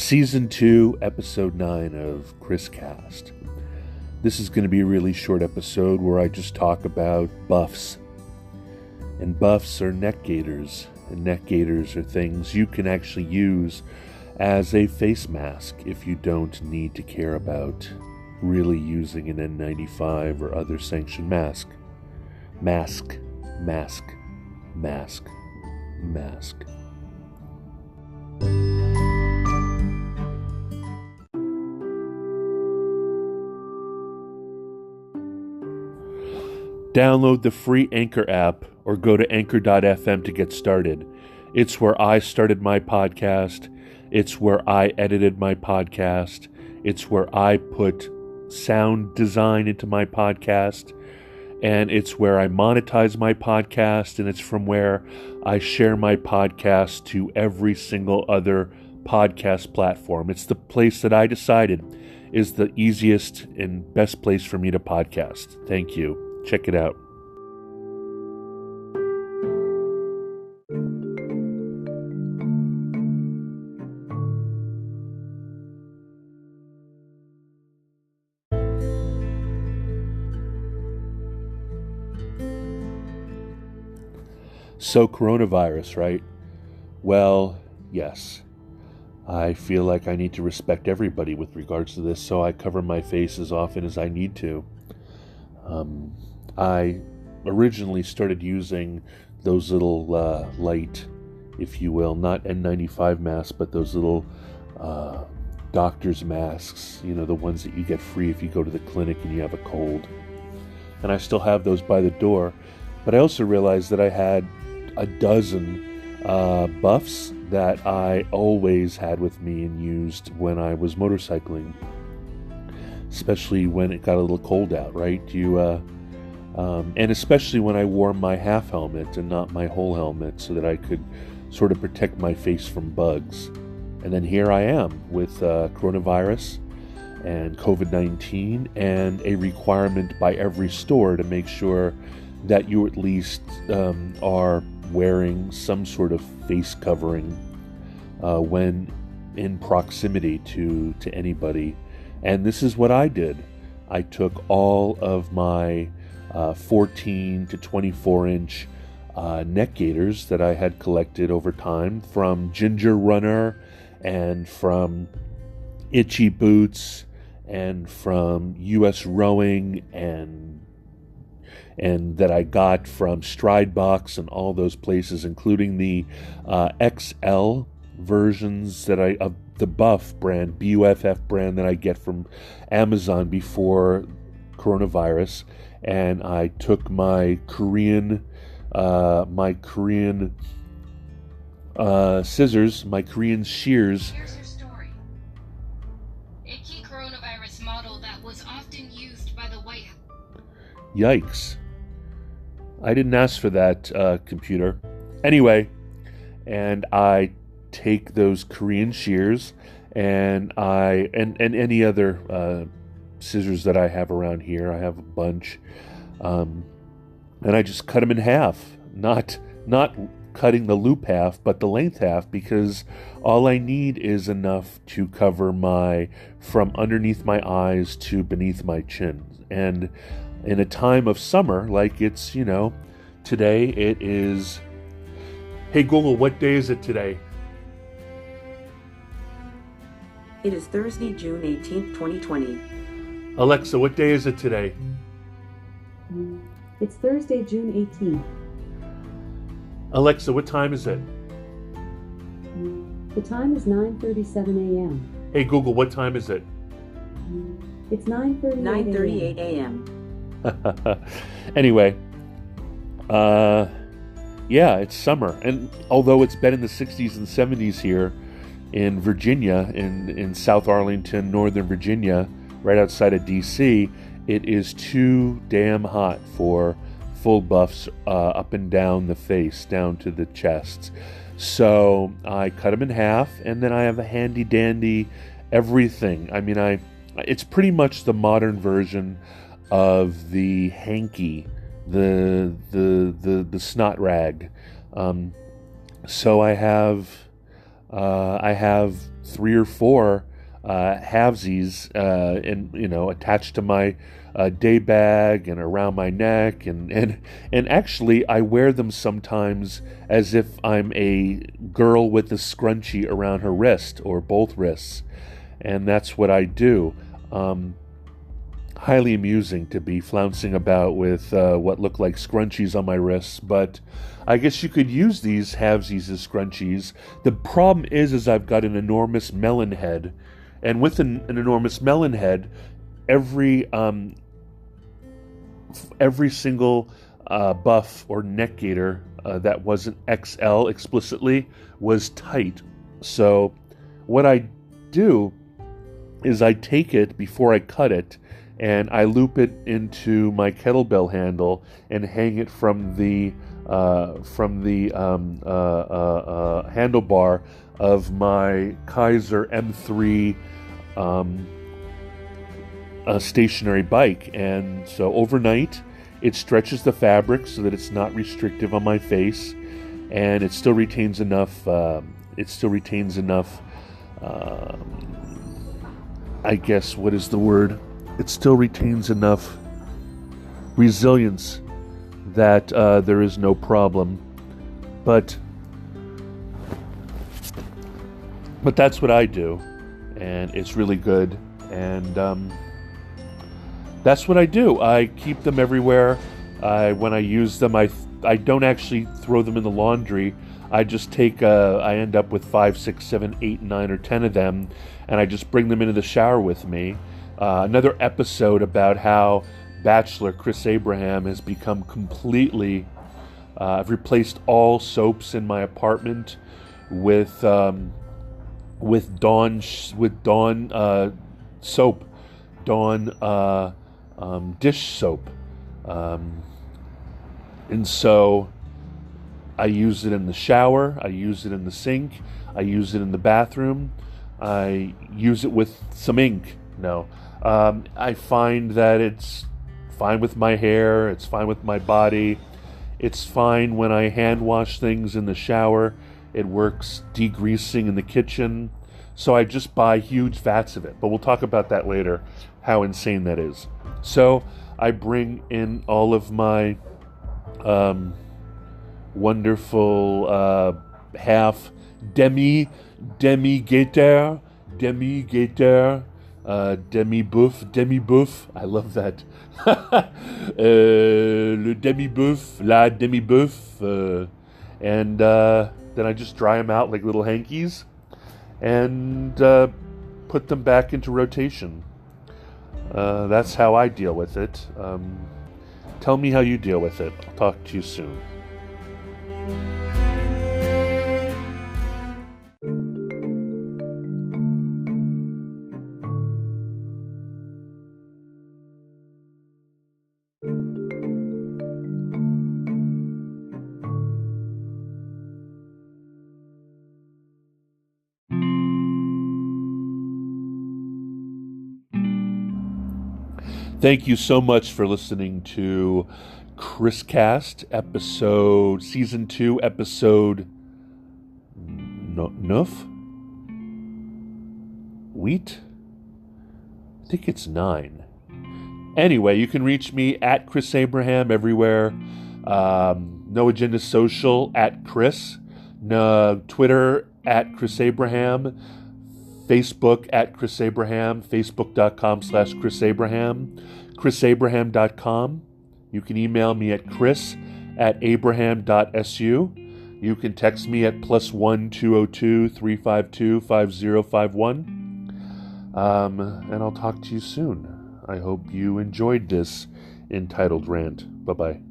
Season 2, Episode 9 of ChrisCast. This is going to be a really short episode where I just talk about buffs. And buffs are neck gaiters, and neck gaiters are things you can actually use as a face mask if you don't need to care about really using an N95 or other sanctioned mask. Mask. Download the free Anchor app or go to anchor.fm to get started. It's where I started my podcast. It's where I edited my podcast. It's where I put sound design into my podcast. And it's where I monetize my podcast. And it's from where I share my podcast to every single other podcast platform. It's the place that I decided is the easiest and best place for me to podcast. Thank you. Check it out. So coronavirus, right? Well, yes. I feel like I need to respect everybody with regards to this, so I cover my face as often as I need to. I originally started using those little light, if you will, not N95 masks, but those little doctor's masks, you know, the ones that you get free if you go to the clinic and you have a cold. And I still have those by the door, but I also realized that I had a dozen buffs that I always had with me and used when I was motorcycling, especially when it got a little cold out, right? And especially when I wore my half helmet and not my whole helmet so that I could sort of protect my face from bugs. And then here I am with coronavirus and COVID-19 and a requirement by every store to make sure that you at least are wearing some sort of face covering when in proximity to anybody. And this is what I did. I took all of my 14 to 24 inch neck gaiters that I had collected over time from Ginger Runner and from Itchy Boots and from US Rowing and that I got from Stride Box and all those places, including the XL versions of the Buff brand, BUFF brand that I get from Amazon before coronavirus. And I took my Korean scissors, my Korean shears. Here's your story. A key coronavirus model that was often used by the White House. Yikes. I didn't ask for that, computer. Anyway, and I take those Korean shears and any other scissors that I have around here. I have a bunch. And I just cut them in half. Not cutting the loop half, but the length half, because all I need is enough to cover from underneath my eyes to beneath my chin. And in a time of summer, like it's, today it is... Hey Google, what day is it today? It is Thursday, June 18th, 2020. Alexa, what day is it today? It's Thursday, June 18th. Alexa, what time is it? The time is 9:37 a.m. Hey Google, what time is it? It's 9:38 a.m. Anyway, yeah, it's summer. And although it's been in the 60s and 70s here in Virginia, in South Arlington, Northern Virginia, right outside of DC, it is too damn hot for full buffs up and down the face, down to the chest. So I cut them in half, and then I have a handy dandy everything. I mean, it's pretty much the modern version of the hanky, the snot rag. So I have I have 3 or 4 halvesies, attached to my day bag and around my neck, and actually I wear them sometimes as if I'm a girl with a scrunchie around her wrist or both wrists, and that's what I do. Highly amusing to be flouncing about with what look like scrunchies on my wrists, but I guess you could use these halvesies as scrunchies. The problem is I've got an enormous melon head, and with an enormous melon head, every single buff or neck gaiter that wasn't XL explicitly was tight. So what I do is I take it before I cut it, and I loop it into my kettlebell handle and hang it from the handlebar of my Kaiser M3 stationary bike. And so overnight it stretches the fabric so that it's not restrictive on my face, and it still retains enough I guess, what is the word? It still retains enough resilience that there is no problem. But that's what I do, and it's really good. And that's what I do. I keep them everywhere. When I use them, I don't actually throw them in the laundry. I just take, I end up with 5, 6, 7, 8, 9, or 10 of them, and I just bring them into the shower with me. Another episode about how Bachelor Chris Abraham has become completely, I've replaced all soaps in my apartment with Dawn soap, Dawn dish soap, and so I use it in the shower, I use it in the sink, I use it in the bathroom, I use it with some ink. I find that it's fine with my hair, it's fine with my body, it's fine when I hand wash things in the shower, it works degreasing in the kitchen, so I just buy huge vats of it. But we'll talk about that later, how insane that is. So I bring in all of my wonderful half demi-gaiter, Demibuff, I love that. Le Demibuff, la Demibuff, and then I just dry them out like little hankies and put them back into rotation. That's how I deal with it. Tell me how you deal with it. I'll talk to you soon. Thank you so much for listening to ChrisCast Season 2, Episode 9? Wheat? I think it's 9. Anyway, you can reach me at Chris Abraham everywhere. No Agenda Social at Chris. No, Twitter at Chris Abraham. Facebook at Chris Abraham, facebook.com/Chris Abraham, chrisabraham.com. You can email me at chris@abraham.su. You can text me at +1 202 352 5051. And I'll talk to you soon. I hope you enjoyed this entitled rant. Bye-bye.